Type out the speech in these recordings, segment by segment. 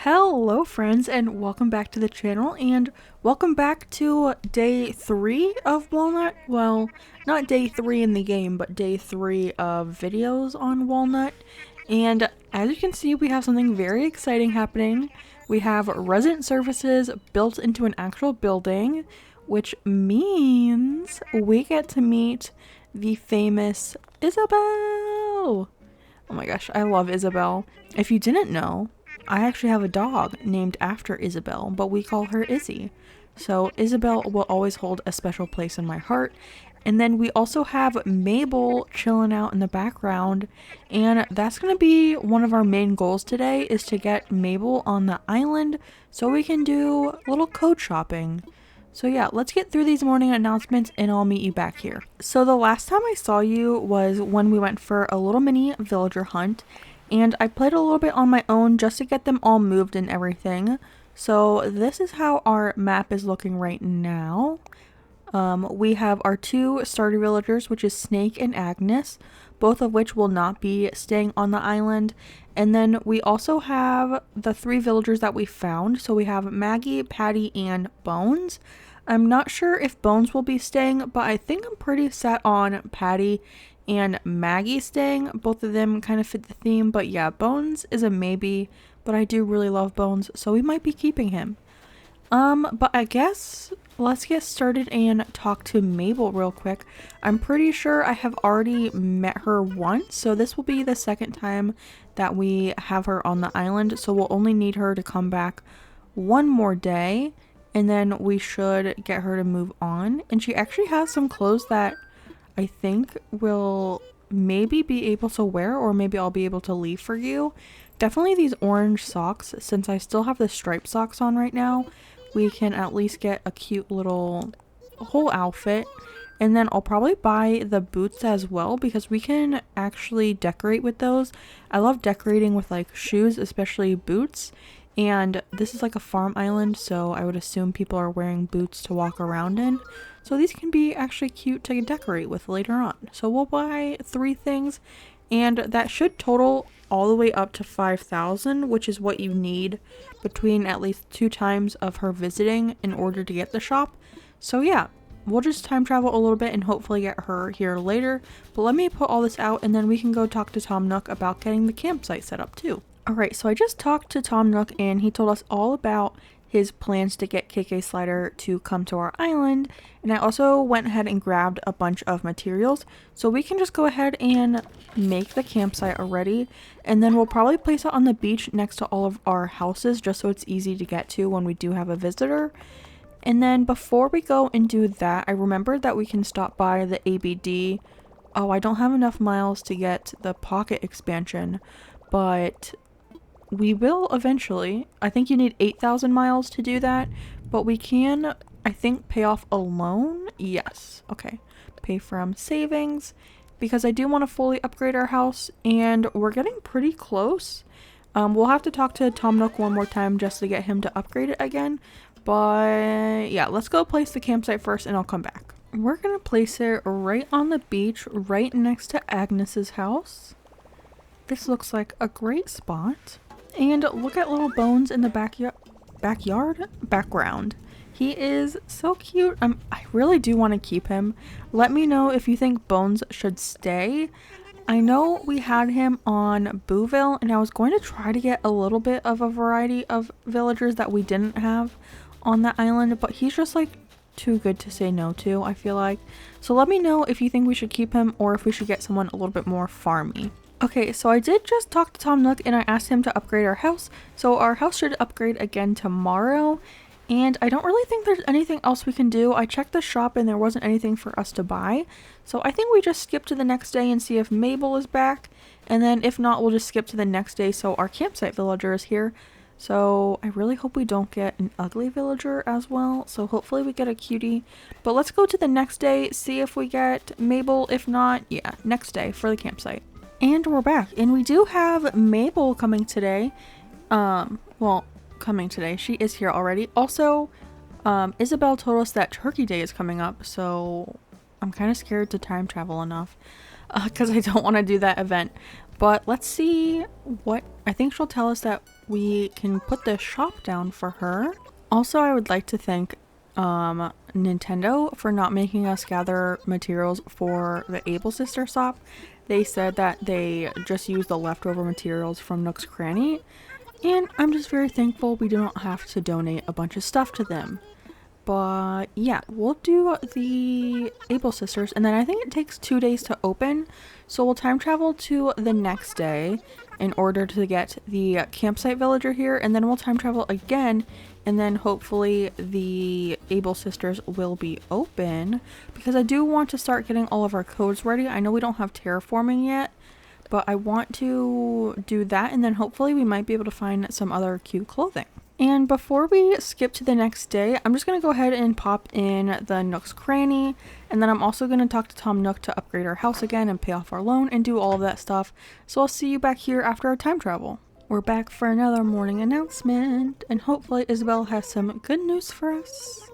Hello friends, and welcome back to the channel, and welcome back to day 3 of Walnut. Well, not day 3 in the game, but day 3 of videos on Walnut. And as you can see, we have something very exciting happening. We have resident services built into an actual building, which means we get to meet the famous Isabel. Oh my gosh, I love Isabel. If you didn't know, I actually have a dog named after Isabel, but we call her Izzy. So Isabel will always hold a special place in my heart. And then we also have Mabel chilling out in the background, and that's going to be one of our main goals today, is to get Mabel on the island so we can do a little code shopping. So yeah, let's get through these morning announcements and I'll meet you back here. So the last time I saw you was when we went for a little mini villager hunt, and I played a little bit on my own just to get them all moved and everything. So this is how our map is looking right now. We have our 2 starter villagers, which is Snake and Agnes, both of which will not be staying on the island. And then we also have the 3 villagers that we found. So we have Maggie, Patty, and Bones. I'm not sure if Bones will be staying, but I think I'm pretty set on Patty and Maggie staying. Both of them kind of fit the theme, but yeah, Bones is a maybe, but I do really love Bones, so we might be keeping him. But I guess let's get started and talk to Mabel real quick. I'm pretty sure I have already met her once, so this will be the second time that we have her on the island, so we'll only need her to come back one more day, and then we should get her to move on. And she actually has some clothes that I think we'll maybe be able to wear, or maybe I'll be able to leave for you. Definitely these orange socks, since I still have the striped socks on right now. We can at least get a cute little whole outfit. And then I'll probably buy the boots as well, because we can actually decorate with those. I love decorating with like shoes, especially boots. And this is like a farm island, so I would assume people are wearing boots to walk around in. So these can be actually cute to decorate with later on. So we'll buy 3 things, and that should total all the way up to 5,000, which is what you need between at least 2 times of her visiting in order to get the shop. So yeah, we'll just time travel a little bit and hopefully get her here later. But let me put all this out, and then we can go talk to Tom Nook about getting the campsite set up too. Alright, so I just talked to Tom Nook, and he told us all about his plans to get KK Slider to come to our island, and I also went ahead and grabbed a bunch of materials, so we can just go ahead and make the campsite already, and then we'll probably place it on the beach next to all of our houses, just so it's easy to get to when we do have a visitor. And then before we go and do that, I remembered that we can stop by the ABD. Oh, I don't have enough miles to get the pocket expansion, but we will eventually. I think you need 8,000 miles to do that, but we can, I think, pay off a loan. Yes. Okay. Pay from savings, because I do want to fully upgrade our house, and we're getting pretty close. We'll have to talk to Tom Nook one more time just to get him to upgrade it again. But yeah, let's go place the campsite first and I'll come back. We're going to place it right on the beach, right next to Agnes's house. This looks like a great spot. And look at little Bones in the background. He is so cute. I really do want to keep him. Let me know if you think Bones should stay. I know we had him on Booville, and I was going to try to get a little bit of a variety of villagers that we didn't have on the island, but he's just like too good to say no to, I feel like. So let me know if you think we should keep him, or if we should get someone a little bit more farmy. Okay, so I did just talk to Tom Nook, and I asked him to upgrade our house. So our house should upgrade again tomorrow. And I don't really think there's anything else we can do. I checked the shop and there wasn't anything for us to buy. So I think we just skip to the next day and see if Mabel is back. And then if not, we'll just skip to the next day so our campsite villager is here. So I really hope we don't get an ugly villager as well. So hopefully we get a cutie. But let's go to the next day, see if we get Mabel. If not, yeah, next day for the campsite. And we're back, and we do have Mabel coming today. Coming today. She is here already. Also, Isabel told us that Turkey Day is coming up, so I'm kind of scared to time travel enough because I don't want to do that event. But let's see what, I think she'll tell us that we can put the shop down for her. Also, I would like to thank Nintendo for not making us gather materials for the Able Sister shop. They said that they just used the leftover materials from Nook's Cranny, and I'm just very thankful we do not have to donate a bunch of stuff to them. But yeah, we'll do the Able Sisters, and then I think it takes 2 days to open, so we'll time travel to the next day in order to get the campsite villager here, and then we'll time travel again, and then hopefully the Able Sisters will be open, because I do want to start getting all of our codes ready. I know we don't have terraforming yet, but I want to do that, and then hopefully we might be able to find some other cute clothing. And before we skip to the next day, I'm just going to go ahead and pop in the Nook's Cranny, and then I'm also going to talk to Tom Nook to upgrade our house again and pay off our loan and do all of that stuff. So I'll see you back here after our time travel. We're back for another morning announcement, and hopefully Isabel has some good news for us.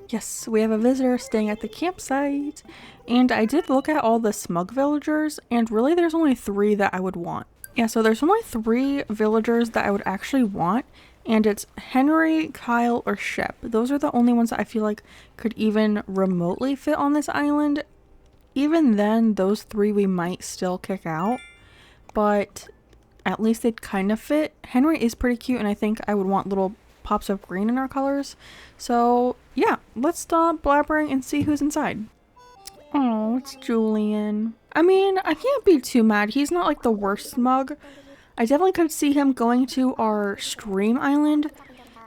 Yes, we have a visitor staying at the campsite, and I did look at all the smug villagers, and really there's only 3 that I would want. Yeah, so there's only 3 villagers that I would actually want, and it's Henry, Kyle, or Shep. Those are the only ones that I feel like could even remotely fit on this island. Even then, those 3 we might still kick out, but at least they'd kind of fit. Henry is pretty cute, and I think I would want little pops of green in our colors. So yeah, let's stop blabbering and see who's inside. Oh, it's Julian. I mean, I can't be too mad. He's not like the worst smug. I definitely could see him going to our stream island,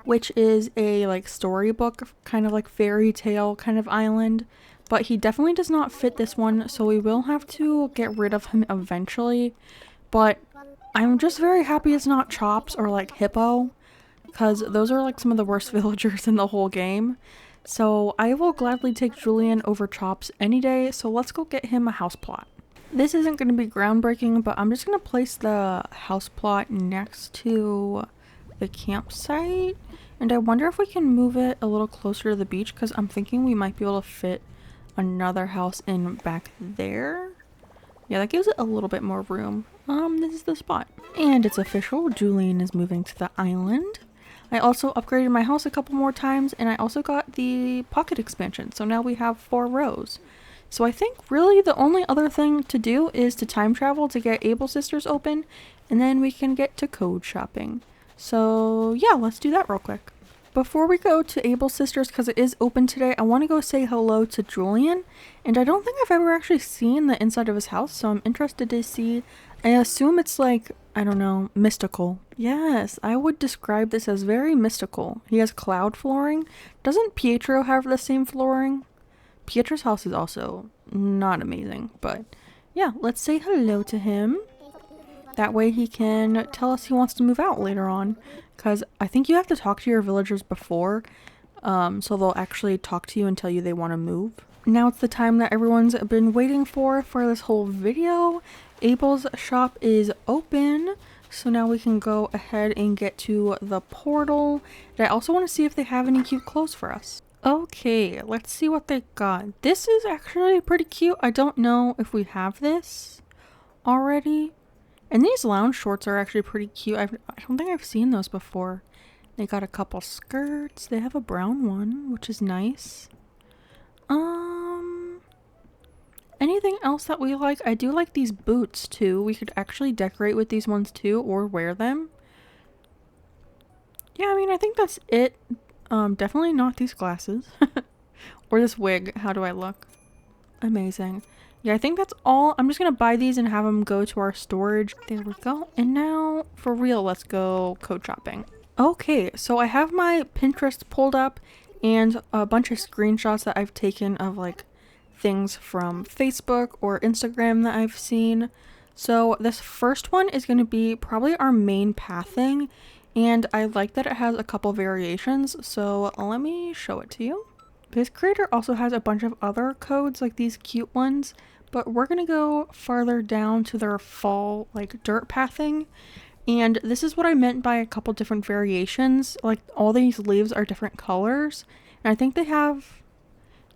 which is a like storybook kind of like fairy tale kind of island, but he definitely does not fit this one, so we will have to get rid of him eventually. But I'm just very happy it's not Chops or like Hippo, because those are like some of the worst villagers in the whole game. So I will gladly take Julian over Chops any day, so let's go get him a house plot. This isn't going to be groundbreaking, but I'm just going to place the house plot next to the campsite. And I wonder if we can move it a little closer to the beach, because I'm thinking we might be able to fit another house in back there. Yeah, that gives it a little bit more room. This is the spot. And it's official, Julian is moving to the island. I also upgraded my house a couple more times, and I also got the pocket expansion, so now we have 4 rows. So I think really the only other thing to do is to time travel to get Able Sisters open, and then we can get to code shopping. So yeah, let's do that real quick. Before we go to Able Sisters, because it is open today, I want to go say hello to Julian, and I don't think I've ever actually seen the inside of his house, so I'm interested to see. I assume it's like, I don't know, mystical. Yes, I would describe this as very mystical. He has cloud flooring. Doesn't Pietro have the same flooring? Pietro's house is also not amazing, but yeah, let's say hello to him. That way he can tell us he wants to move out later on, because I think you have to talk to your villagers before, so they'll actually talk to you and tell you they want to move. Now it's the time that everyone's been waiting for this whole video. Abel's shop is open, so now we can go ahead and get to the portal. And I also want to see if they have any cute clothes for us. Okay, let's see what they got. This is actually pretty cute. I don't know if we have this already. And these lounge shorts are actually pretty cute. I don't think I've seen those before. They got a couple skirts. They have a brown one, which is nice. Anything else that we like? I do like these boots too. We could actually decorate with these ones too, or wear them. Yeah, I mean, I think that's it. Definitely not these glasses. Or this wig. How do I look? Amazing. Yeah, I think that's all. I'm just gonna buy these and have them go to our storage. There we go. And now, for real, let's go code shopping. Okay, so I have my Pinterest pulled up and a bunch of screenshots that I've taken of like things from Facebook or Instagram that I've seen. So this first one is going to be probably our main pathing, and I like that it has a couple variations, so let me show it to you. This creator also has a bunch of other codes, like these cute ones, but we're going to go farther down to their fall like dirt pathing. And this is what I meant by a couple different variations. Like all these leaves are different colors, and I think they have,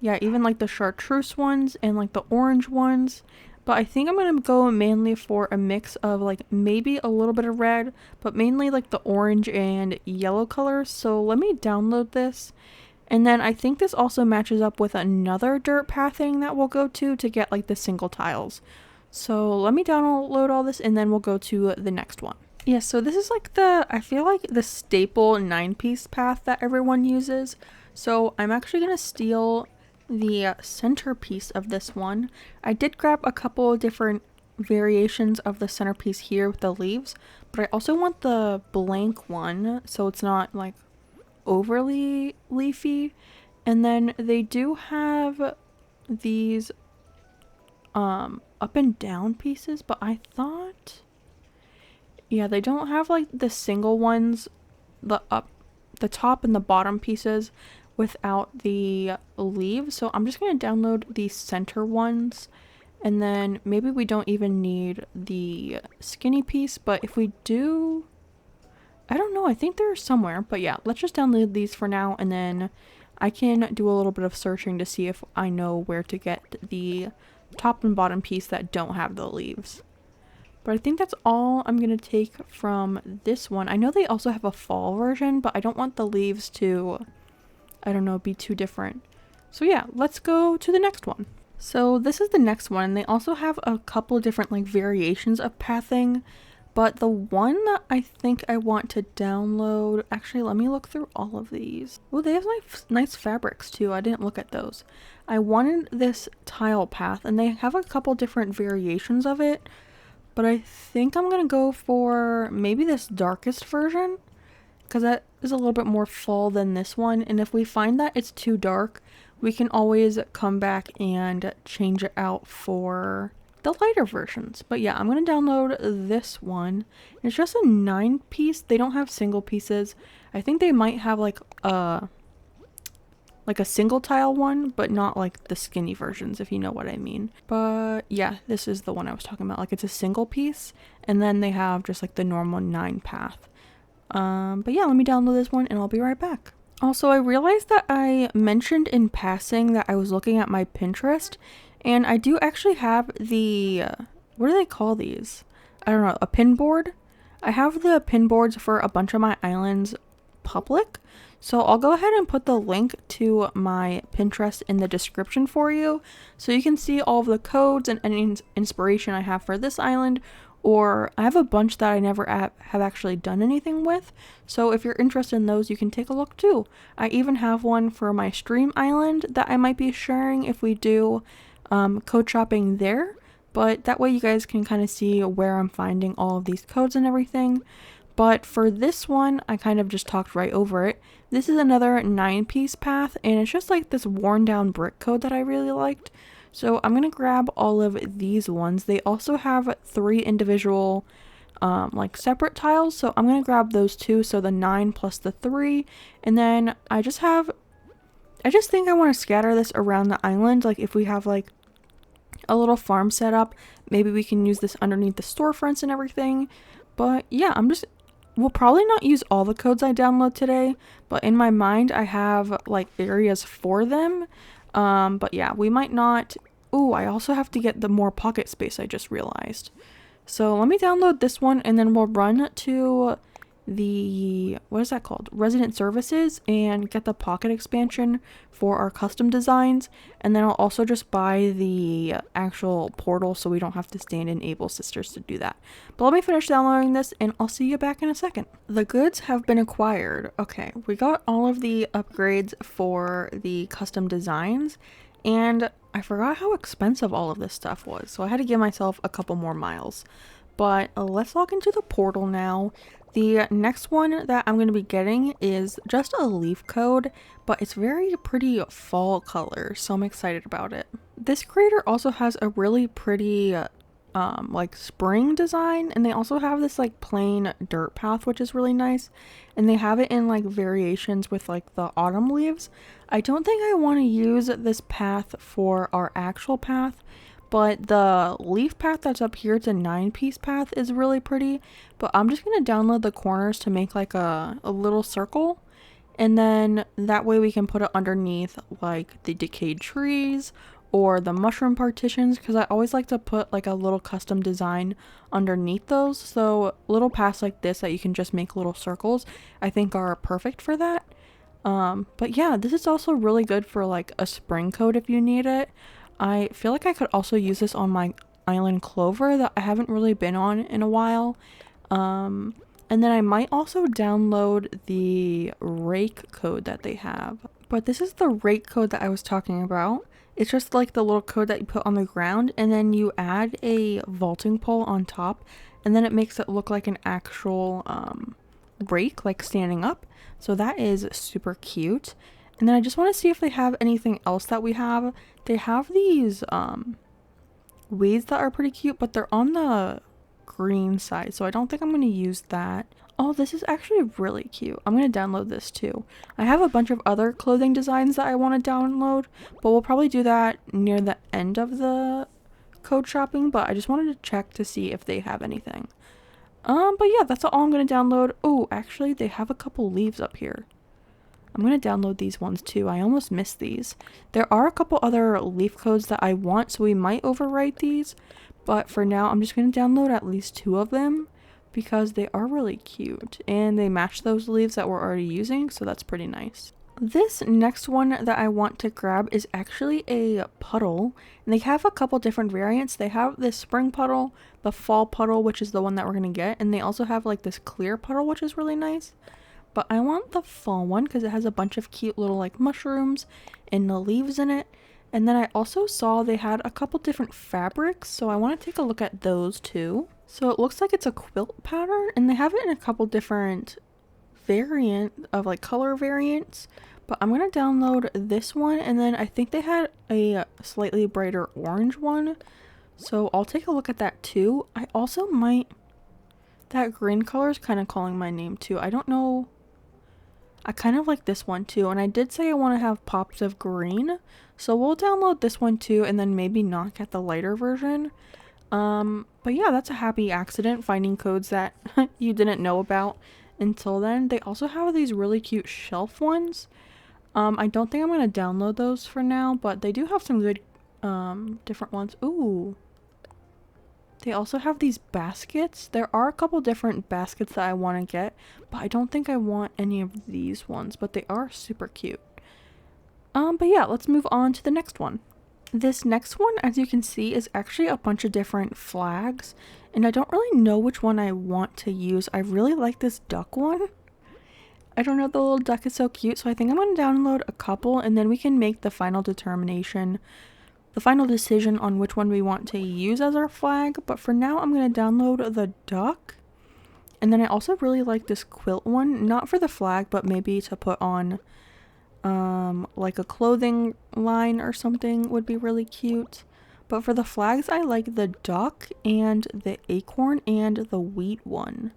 yeah, even like the chartreuse ones and like the orange ones. But I think I'm going to go mainly for a mix of like maybe a little bit of red, but mainly like the orange and yellow colors. So let me download this. And then I think this also matches up with another dirt pathing that we'll go to get like the single tiles. So let me download all this and then we'll go to the next one. Yeah, so this is like I feel like the staple 9-piece path that everyone uses. So I'm actually going to steal the centerpiece of this one. I did grab a couple of different variations of the centerpiece here with the leaves, but I also want the blank one so it's not like overly leafy. And then they do have these up and down pieces, but I thought, yeah, they don't have like the single ones, the top and the bottom pieces without the leaves. So I'm just going to download the center ones, and then maybe we don't even need the skinny piece, but if we do, I don't know, I think they're somewhere. But yeah, let's just download these for now, and then I can do a little bit of searching to see if I know where to get the top and bottom piece that don't have the leaves. But I think that's all I'm going to take from this one. I know they also have a fall version, but I don't want the leaves to, I don't know, be too different. So yeah, let's go to the next one. So this is the next one. They also have a couple of different like variations of pathing, but the one that I think I want to download, actually let me look through all of these. Oh, they have nice fabrics too. I didn't look at those. I wanted this tile path, and they have a couple different variations of it. But I think I'm going to go for maybe this darkest version, because that is a little bit more fall than this one. And if we find that it's too dark, we can always come back and change it out for the lighter versions. But yeah, I'm going to download this one. It's just a 9-piece. They don't have single pieces. I think they might have like a single tile one, but not like the skinny versions, if you know what I mean. But yeah, this is the one I was talking about. Like it's a single piece, and then they have just like the normal 9 path. But yeah, let me download this one and I'll be right back. Also, I realized that I mentioned in passing that I was looking at my Pinterest, and I do actually have the, what do they call these? I don't know, a pin board? I have the pin boards for a bunch of my islands public. So I'll go ahead and put the link to my Pinterest in the description for you, so you can see all of the codes and any inspiration I have for this island, or I have a bunch that I never have actually done anything with. So if you're interested in those, you can take a look too. I even have one for my stream island that I might be sharing if we do code shopping there, but that way you guys can kind of see where I'm finding all of these codes and everything. But for this one, I kind of just talked right over it. This is another 9-piece path, and it's just like this worn down brick code that I really liked. So I'm going to grab all of these ones. They also have 3 individual like separate tiles, so I'm going to grab those 2, so the 9 plus the 3. And then I just think I want to scatter this around the island. Like if we have like a little farm set up, maybe we can use this underneath the storefronts and everything. But yeah, we'll probably not use all the codes I download today, but in my mind I have like areas for them. But yeah, we might not. Ooh, I also have to get the more pocket space, I just realized. So let me download this one, and then we'll run to the, what is that called? Resident Services, and get the pocket expansion for our custom designs. And then I'll also just buy the actual portal so we don't have to stand in Able Sisters to do that. But let me finish downloading this and I'll see you back in a second. The goods have been acquired. Okay, we got all of the upgrades for the custom designs, and I forgot how expensive all of this stuff was, so I had to give myself a couple more miles. But let's log into the portal now. The next one that I'm going to be getting is just a leaf code, but it's very pretty fall color, so I'm excited about it. This creator also has a really pretty like spring design, and they also have this like plain dirt path, which is really nice, and they have it in like variations with like the autumn leaves. I don't think I want to use this path for our actual path, but the leaf path that's up here, it's a 9-piece path, is really pretty. But I'm just going to download the corners to make like a little circle. And then that way we can put it underneath like the decayed trees or the mushroom partitions, because I always like to put like a little custom design underneath those. So little paths like this that you can just make little circles, I think are perfect for that. But yeah, this is also really good for like a spring coat if you need it. I feel like I could also use this on my island Clover that I haven't really been on in a while. And then I might also download the rake code that they have. But this is the rake code that I was talking about. It's just like the little code that you put on the ground, and then you add a vaulting pole on top, and then it makes it look like an actual rake, like standing up. So that is super cute. And then I just want to see if they have anything else that we have. They have these weeds that are pretty cute, but they're on the green side, so I don't think I'm going to use that. Oh, this is actually really cute. I'm going to download this too. I have a bunch of other clothing designs that I want to download, but we'll probably do that near the end of the code shopping, but I just wanted to check to see if they have anything. But yeah, that's all I'm going to download. Oh, actually, they have a couple leaves up here. I'm going to download these ones too. I almost missed these. There are a couple other leaf codes that I want, so we might overwrite these. But for now, I'm just going to download at least 2 of them because they are really cute. And they match those leaves that we're already using, so that's pretty nice. This next one that I want to grab is actually a puddle. And they have a couple different variants. They have this spring puddle, the fall puddle, which is the one that we're going to get. And they also have like this clear puddle, which is really nice. But I want the fall one because it has a bunch of cute little like mushrooms and the leaves in it. And then I also saw they had a couple different fabrics, so I want to take a look at those too. So it looks like it's a quilt pattern, and they have it in a couple different like color variants. But I'm going to download this one, and then I think they had a slightly brighter orange one. So I'll take a look at that too. I also might... That green color is kind of calling my name too. I don't know... I kind of like this one too, and I did say I want to have pops of green, so we'll download this one too, and then maybe not get the lighter version. But yeah, that's a happy accident, finding codes that you didn't know about until then. They also have these really cute shelf ones. I don't think I'm going to download those for now, but they do have some good different ones. Ooh. They also have these baskets. There are a couple different baskets that I want to get, but I don't think I want any of these ones, but they are super cute. But yeah, let's move on to the next one. This next one, as you can see, is actually a bunch of different flags, and I don't really know which one I want to use. I really like this duck one. I don't know, the little duck is so cute, so I think I'm going to download a couple, and then we can make the final determination. The final decision on which one we want to use as our flag, but for now I'm going to download the duck. And then I also really like this quilt one, not for the flag, but maybe to put on like a clothing line or something would be really cute. But for the flags, I like the duck and the acorn and the wheat one.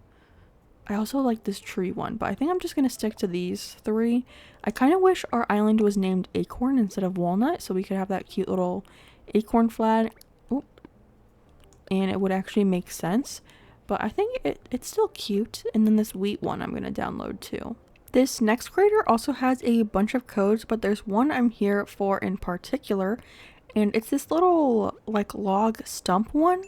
I also like this tree one, but I think I'm just going to stick to these 3. I kind of wish our island was named Acorn instead of Walnut, so we could have that cute little acorn flag. Ooh. And it would actually make sense. But I think it's still cute. And then this wheat one I'm going to download too. This next creator also has a bunch of codes, but there's one I'm here for in particular. And it's this little like log stump one.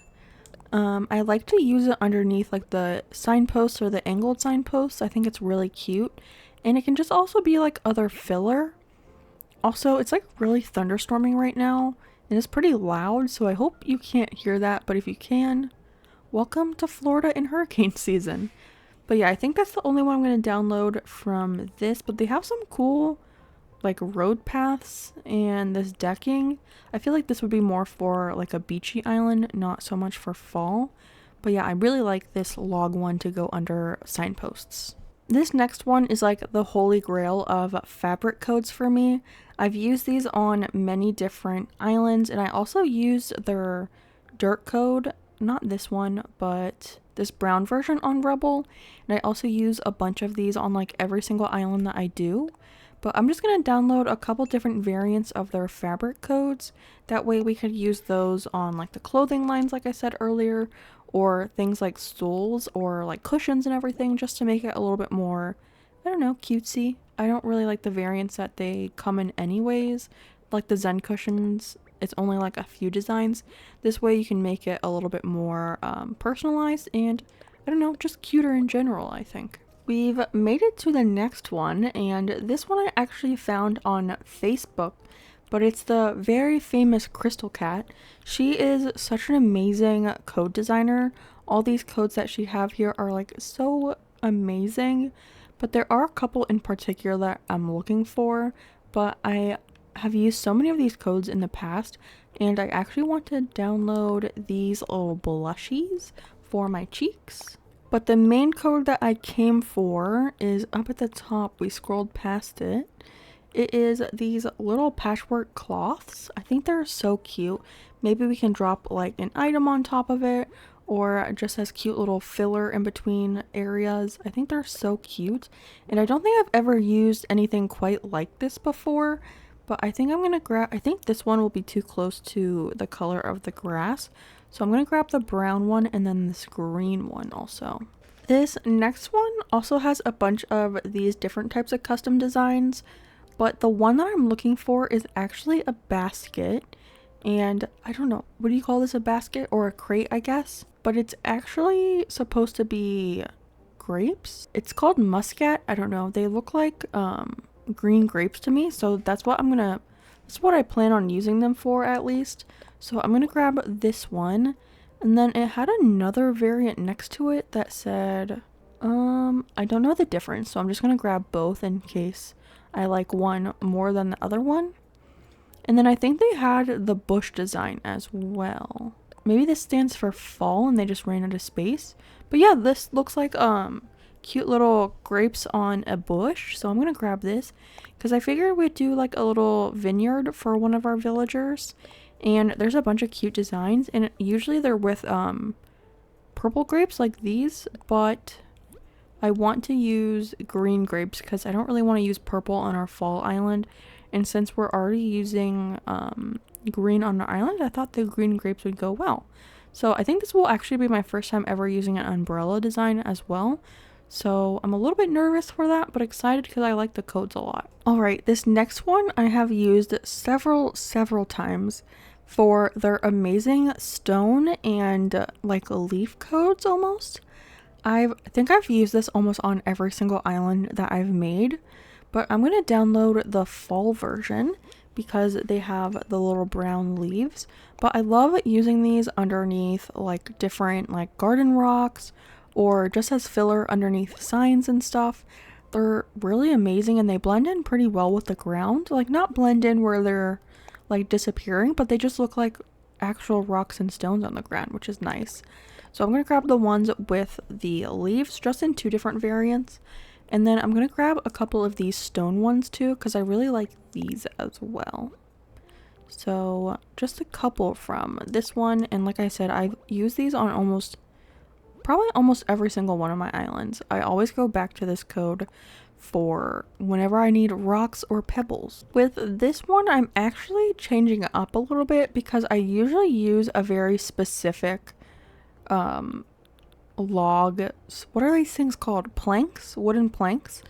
I like to use it underneath like the signposts or the angled signposts. I think it's really cute, and it can just also be like other filler. Also, it's like really thunderstorming right now, and it's pretty loud, so I hope you can't hear that, but if you can, welcome to Florida in hurricane season. But yeah, I think that's the only one I'm going to download from this, but they have some cool like road paths and this decking. I feel like this would be more for like a beachy island, not so much for fall. But yeah, I really like this log one to go under signposts. This next one is like the holy grail of fabric codes for me. I've used these on many different islands, and I also used their dirt code, not this one, but this brown version on Rebel. And I also use a bunch of these on like every single island that I do. But I'm just going to download a couple different variants of their fabric codes. That way we could use those on like the clothing lines, like I said earlier, or things like stools or like cushions and everything, just to make it a little bit more, I don't know, cutesy. I don't really like the variants that they come in anyways, like the Zen cushions. it's only like a few designs. This way you can make it a little bit more personalized and, I don't know, just cuter in general, I think. We've made it to the next one, and this one I actually found on Facebook, but it's the very famous Crystal Cat. She is such an amazing code designer. All these codes that she have here are like so amazing, but there are a couple in particular that I'm looking for, but I have used so many of these codes in the past, and I actually want to download these little blushies for my cheeks. But the main code that I came for is up at the top. We scrolled past it. It is these little patchwork cloths. I think they're so cute. Maybe we can drop like an item on top of it, or just as cute little filler in between areas. I think they're so cute. And I don't think I've ever used anything quite like this before, but I think I'm gonna grab, I think this one will be too close to the color of the grass. So I'm gonna grab the brown one and then this green one also. This next one also has a bunch of these different types of custom designs, but the one that I'm looking for is actually a basket. And I don't know, what do you call this, a basket or a crate, I guess? But it's actually supposed to be grapes. It's called muscat. I don't know. They look like green grapes to me, so that's what I plan on using them for at least. So I'm gonna grab this one, and then it had another variant next to it that said, I don't know the difference, so I'm just gonna grab both in case I like one more than the other one. And then I think they had the bush design as well. Maybe this stands for fall and they just ran out of space. But yeah, this looks like cute little grapes on a bush, so I'm gonna grab this because I figured we'd do like a little vineyard for one of our villagers. And there's a bunch of cute designs, and usually they're with purple grapes like these, but I want to use green grapes because I don't really want to use purple on our fall island. And since we're already using green on our island, I thought the green grapes would go well. So I think this will actually be my first time ever using an umbrella design as well. So I'm a little bit nervous for that, but excited because I like the codes a lot. Alright, this next one I have used several times for their amazing stone and like leaf codes almost. I think I've used this almost on every single island that I've made, but I'm going to download the fall version because they have the little brown leaves. But I love using these underneath like different like garden rocks or just as filler underneath signs and stuff. They're really amazing and they blend in pretty well with the ground. Like not blend in where they're like disappearing, but they just look like actual rocks and stones on the ground, which is nice. So I'm going to grab the ones with the leaves just in two different variants. And then I'm going to grab a couple of these stone ones too, because I really like these as well. So just a couple from this one. And like I said, I've used these on probably almost every single one of my islands. I always go back to this code for whenever I need rocks or pebbles. With this one, I'm actually changing it up a little bit because I usually use a very specific log, what are these things called? Planks? Wooden planks.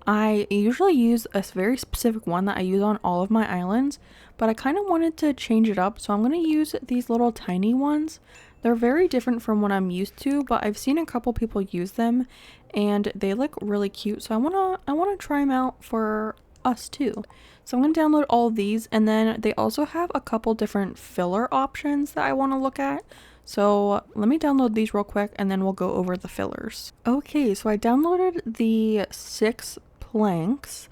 I usually use a very specific one that I use on all of my islands, but I kind of wanted to change it up, so I'm going to use these little tiny ones. They're very different from what I'm used to, but I've seen a couple people use them and they look really cute, so I want to try them out for us too. So I'm going to download all of these, and then they also have a couple different filler options that I want to look at. So let me download these real quick and then we'll go over the fillers. Okay, so I downloaded the 6 planks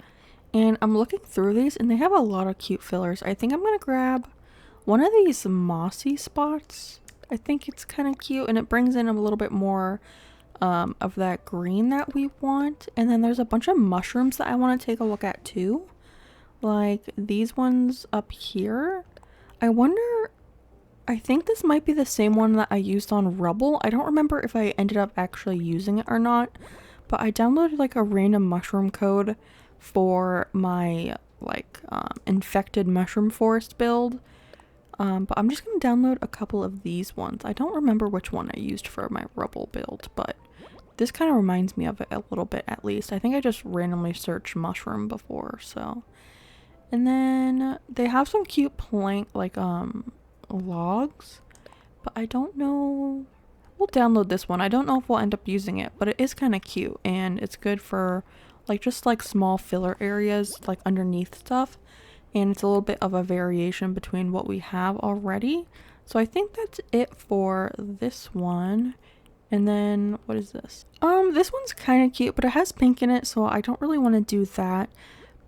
and I'm looking through these and they have a lot of cute fillers. I think I'm going to grab one of these mossy spots. I think it's kind of cute and it brings in a little bit more of that green that we want. And then there's a bunch of mushrooms that I want to take a look at too. Like these ones up here. I think this might be the same one that I used on rubble. I don't remember if I ended up actually using it or not, but I downloaded like a random mushroom code for my like infected mushroom forest build. But I'm just going to download a couple of these ones. I don't remember which one I used for my rubble build, but this kind of reminds me of it a little bit at least. I think I just randomly searched mushroom before, so. And then they have some cute plank, like, logs. But I don't know. We'll download this one. I don't know if we'll end up using it, but it is kind of cute. And it's good for, like, just, like, small filler areas, like, underneath stuff. And it's a little bit of a variation between what we have already. So I think that's it for this one. And then, what is this? This one's kind of cute, but it has pink in it, so I don't really want to do that.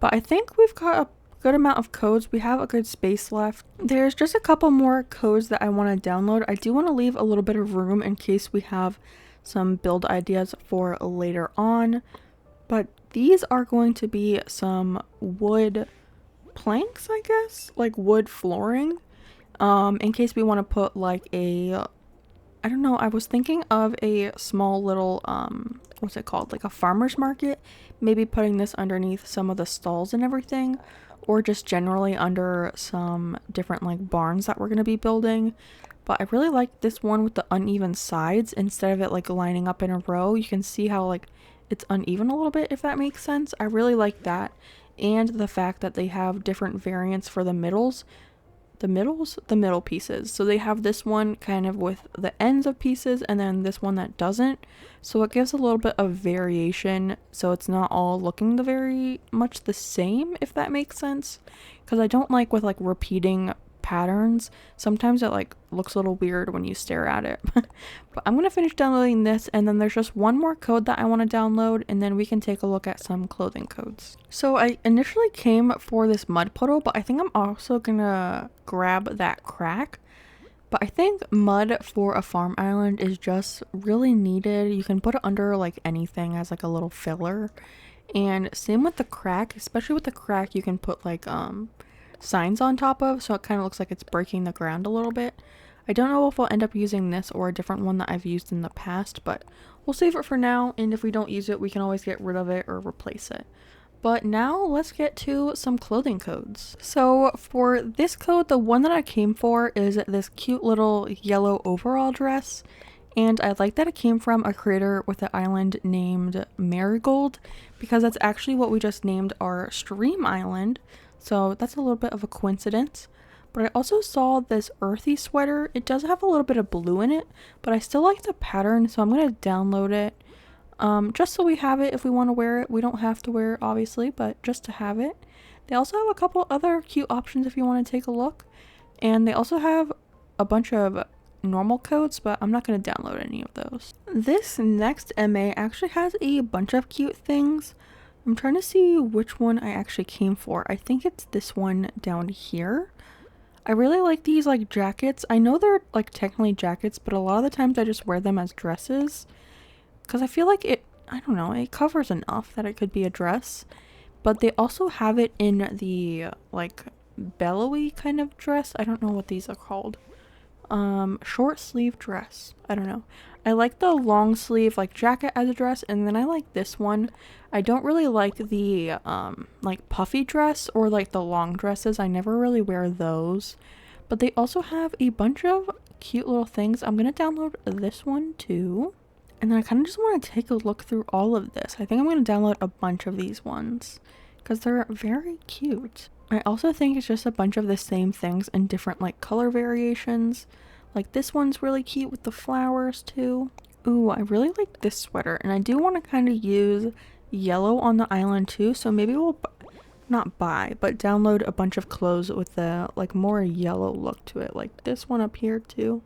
But I think we've got a good amount of codes. We have a good space left. There's just a couple more codes that I want to download. I do want to leave a little bit of room in case we have some build ideas for later on. But these are going to be some wood planks, I guess, like wood flooring. In case we want to put like a, I don't know, I was thinking of a small little, what's it called? Like a farmer's market. Maybe putting this underneath some of the stalls and everything. Or just generally under some different like barns that we're going to be building. But I really like this one with the uneven sides instead of it like lining up in a row. You can see how like it's uneven a little bit, if that makes sense. I really like that. And the fact that they have different variants for the middles. The middle pieces. So they have this one kind of with the ends of pieces and then this one that doesn't. So it gives a little bit of variation, so it's not all looking the very much the same, if that makes sense. Because I don't like with like repeating patterns. Sometimes it like looks a little weird when you stare at it. But I'm gonna finish downloading this, and then there's just one more code that I want to download, and then we can take a look at some clothing codes. So I initially came for this mud puddle, but I think I'm also gonna grab that crack. But I think mud for a farm island is just really needed. You can put it under like anything as like a little filler. And same with the crack, especially with the crack you can put like signs on top of, so it kind of looks like it's breaking the ground a little bit. I don't know if we'll end up using this or a different one that I've used in the past, but we'll save it for now, and if we don't use it we can always get rid of it or replace it. But now let's get to some clothing codes. So for this code, the one that I came for is this cute little yellow overall dress. And I like that it came from a creator with an island named Marigold, because that's actually what we just named our stream island. So that's a little bit of a coincidence. But I also saw this earthy sweater. It does have a little bit of blue in it, but I still like the pattern, so I'm going to download it. Just so we have it if we want to wear it. We don't have to wear it, obviously, but just to have it. They also have a couple other cute options if you want to take a look. And they also have a bunch of normal codes, but I'm not going to download any of those. This next MA actually has a bunch of cute things. I'm trying to see which one I actually came for. I think it's this one down here. I really like these like jackets. I know they're like technically jackets, but a lot of the times I just wear them as dresses. Because I feel like it, I don't know, it covers enough that it could be a dress. But they also have it in the, like, bellowy kind of dress. I don't know what these are called. Short sleeve dress. I don't know. I like the long sleeve, like, jacket as a dress. And then I like this one. I don't really like the, like, puffy dress or, like, the long dresses. I never really wear those. But they also have a bunch of cute little things. I'm going to download this one, too. And then I kind of just want to take a look through all of this. I think I'm going to download a bunch of these ones because they're very cute. I also think it's just a bunch of the same things in different like color variations. Like this one's really cute with the flowers too. Ooh, I really like this sweater, and I do want to kind of use yellow on the island too. So maybe we'll not buy, but download a bunch of clothes with the like more yellow look to it. Like this one up here too.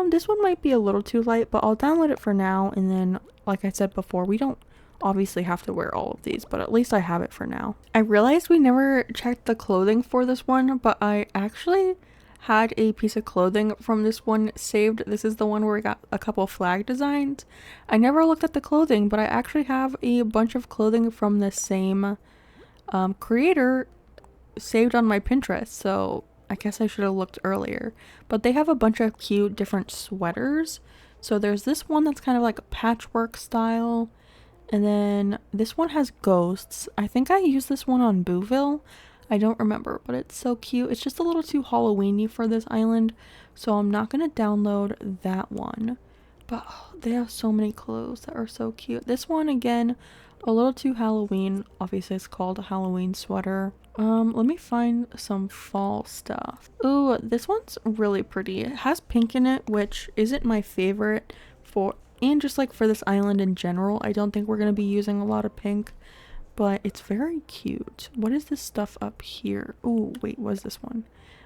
This one might be a little too light, but I'll download it for now, and then, like I said before, we don't obviously have to wear all of these, but at least I have it for now. I realized we never checked the clothing for this one, but I actually had a piece of clothing from this one saved. This is the one where we got a couple flag designs. I never looked at the clothing, but I actually have a bunch of clothing from the same creator saved on my Pinterest, so I guess I should have looked earlier. But they have a bunch of cute different sweaters. So there's this one that's kind of like a patchwork style. And then this one has ghosts. I think I used this one on Booville. I don't remember, but it's so cute. It's just a little too Halloween-y for this island. So I'm not going to download that one. But oh, they have so many clothes that are so cute. This one, again, a little too Halloween. Obviously it's called a Halloween sweater. Let me find some fall stuff. Ooh, this one's really pretty. It has pink in it, which isn't my favorite and just like for this island in general. I don't think we're going to be using a lot of pink, but it's very cute. What is this stuff up here? Ooh, wait, what is this one?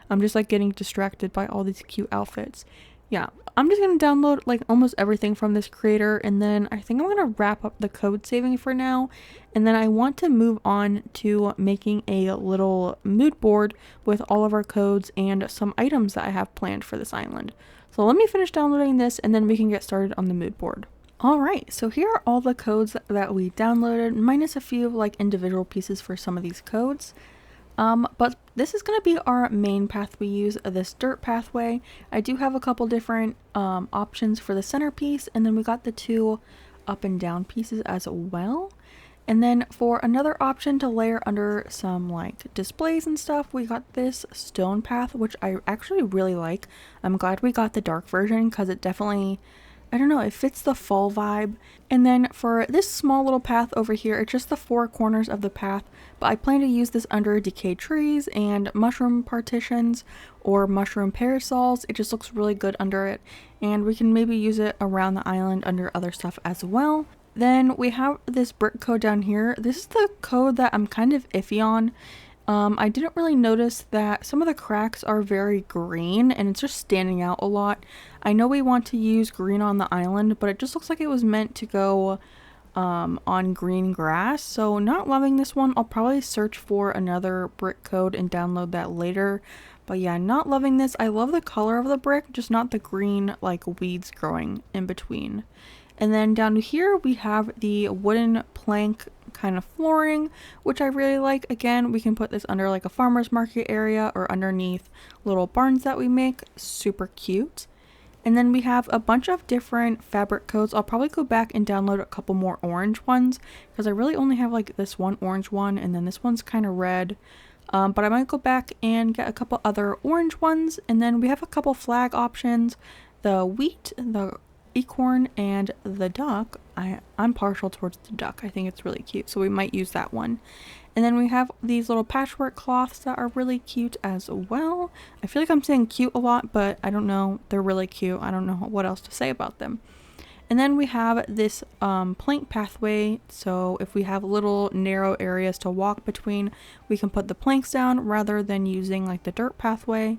I'm just like getting distracted by all these cute outfits. Yeah, I'm just gonna download like almost everything from this creator, and then I think I'm gonna wrap up the code saving for now, and then I want to move on to making a little mood board with all of our codes and some items that I have planned for this island. So let me finish downloading this and then we can get started on the mood board. Alright, so here are all the codes that we downloaded, minus a few like individual pieces for some of these codes. But this is going to be our main path we use, this dirt pathway. I do have a couple different options for the centerpiece, and then we got the two up and down pieces as well. And then for another option to layer under some like displays and stuff, we got this stone path, which I actually really like. I'm glad we got the dark version because it definitely, I don't know, it fits the fall vibe. And then for this small little path over here, it's just the four corners of the path, but I plan to use this under decayed trees and mushroom partitions or mushroom parasols. It just looks really good under it, and we can maybe use it around the island under other stuff as well. Then we have this brick code down here. This is the code that I'm kind of iffy on. I didn't really notice that some of the cracks are very green and it's just standing out a lot. I know we want to use green on the island, but it just looks like it was meant to go on green grass. So not loving this one. I'll probably search for another brick code and download that later. But yeah, not loving this. I love the color of the brick, just not the green like weeds growing in between. And then down here we have the wooden plank kind of flooring, which I really like. Again, we can put this under like a farmer's market area or underneath little barns that we make. Super cute. And then we have a bunch of different fabric coats. I'll probably go back and download a couple more orange ones because I really only have like this one orange one, and then this one's kind of red. But I might go back and get a couple other orange ones. And then we have a couple flag options: the wheat, the acorn, and the duck. I'm partial towards the duck. I think it's really cute, so we might use that one. And then we have these little patchwork cloths that are really cute as well. I feel like I'm saying cute a lot, but I don't know. They're really cute. I don't know what else to say about them. And then we have this plank pathway. So if we have little narrow areas to walk between, we can put the planks down rather than using like the dirt pathway.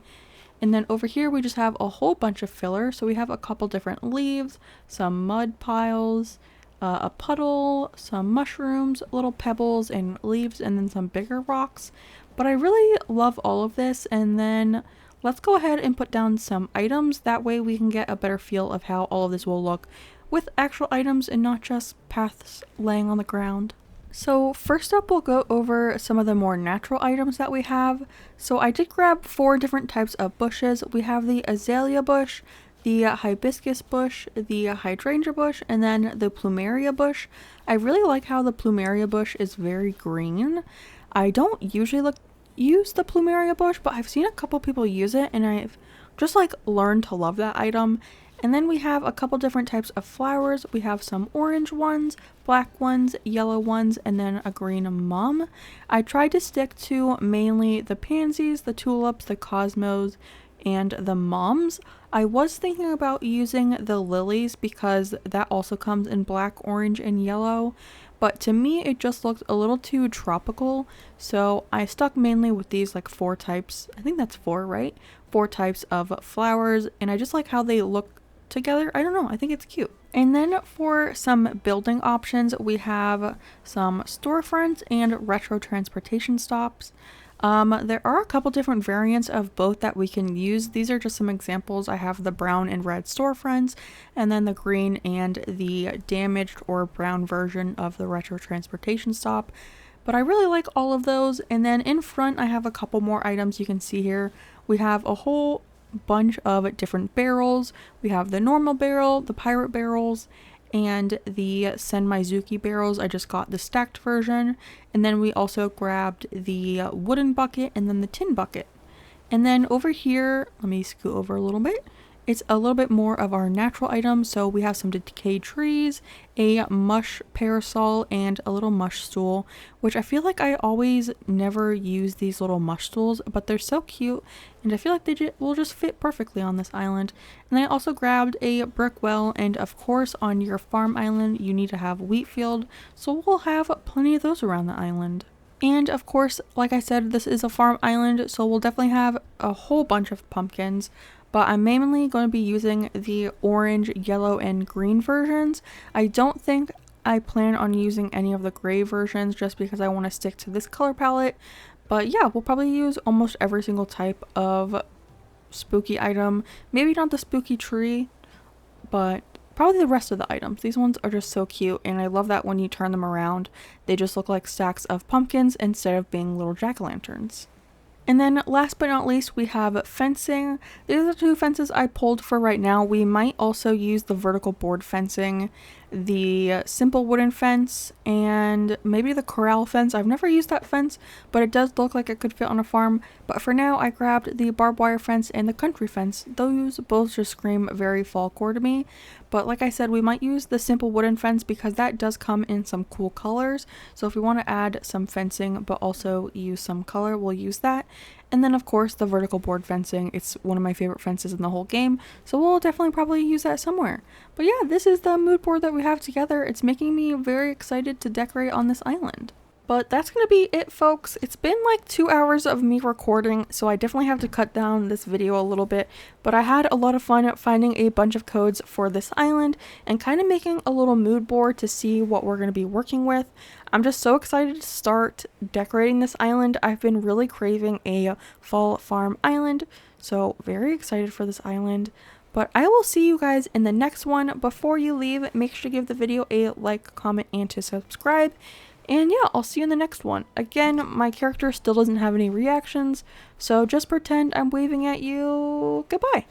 And then over here we just have a whole bunch of filler. So we have a couple different leaves, some mud piles, a puddle, some mushrooms, little pebbles and leaves, and then some bigger rocks. But I really love all of this. And then let's go ahead and put down some items. That way we can get a better feel of how all of this will look with actual items and not just paths laying on the ground. So first up, we'll go over some of the more natural items that we have. So I did grab 4 different types of bushes. We have the azalea bush, the hibiscus bush, the hydrangea bush, and then the plumeria bush. I really like how the plumeria bush is very green. I don't usually use the plumeria bush, but I've seen a couple people use it and I've just like learned to love that item. And then we have a couple different types of flowers. We have some orange ones, black ones, yellow ones, and then a green mum. I tried to stick to mainly the pansies, the tulips, the cosmos, and the mums. I was thinking about using the lilies because that also comes in black, orange, and yellow. But to me, it just looked a little too tropical. So I stuck mainly with these like 4 types. I think that's 4, right? 4 types of flowers. And I just like how they look together. I don't know, I think it's cute. And then for some building options, we have some storefronts and retro transportation stops. There are a couple different variants of both that we can use. These are just some examples. I have the brown and red storefronts, and then the green and the damaged or brown version of the retro transportation stop. But I really like all of those. And then in front, I have a couple more items you can see here. We have a whole bunch of different barrels. We have the normal barrel, the pirate barrels, and the Senmaizuki barrels. I just got the stacked version. And then we also grabbed the wooden bucket and then the tin bucket. And then over here, let me scoot over a little bit, It's a little bit more of our natural items, so we have some decayed trees, a mush parasol, and a little mush stool, which I feel like I always never use these little mush stools, but they're so cute, and I feel like they will just fit perfectly on this island. And I also grabbed a brick well, and of course on your farm island you need to have wheat field, so we'll have plenty of those around the island. And of course, like I said, this is a farm island, so we'll definitely have a whole bunch of pumpkins, but I'm mainly going to be using the orange, yellow, and green versions. I don't think I plan on using any of the gray versions just because I want to stick to this color palette, but yeah, we'll probably use almost every single type of spooky item. Maybe not the spooky tree, but probably the rest of the items. These ones are just so cute, and I love that when you turn them around, they just look like stacks of pumpkins instead of being little jack-o'-lanterns. And then last but not least, we have fencing. These are the two fences I pulled for right now. We might also use the vertical board fencing, the simple wooden fence, and maybe the corral fence. I've never used that fence, but it does look like it could fit on a farm. But for now, I grabbed the barbed wire fence and the country fence. Those both just scream very fall core to me. But like I said, we might use the simple wooden fence because that does come in some cool colors. So if we want to add some fencing but also use some color, we'll use that. And then of course the vertical board fencing, it's one of my favorite fences in the whole game, so we'll definitely probably use that somewhere. But yeah, this is the mood board that we have together. It's making me very excited to decorate on this island. But that's going to be it, folks. It's been like 2 hours of me recording, so I definitely have to cut down this video a little bit. But I had a lot of fun finding a bunch of codes for this island and kind of making a little mood board to see what we're going to be working with. I'm just so excited to start decorating this island. I've been really craving a fall farm island, so very excited for this island. But I will see you guys in the next one. Before you leave, make sure to give the video a like, comment, and to subscribe. And yeah, I'll see you in the next one. Again, my character still doesn't have any reactions, so just pretend I'm waving at you. Goodbye.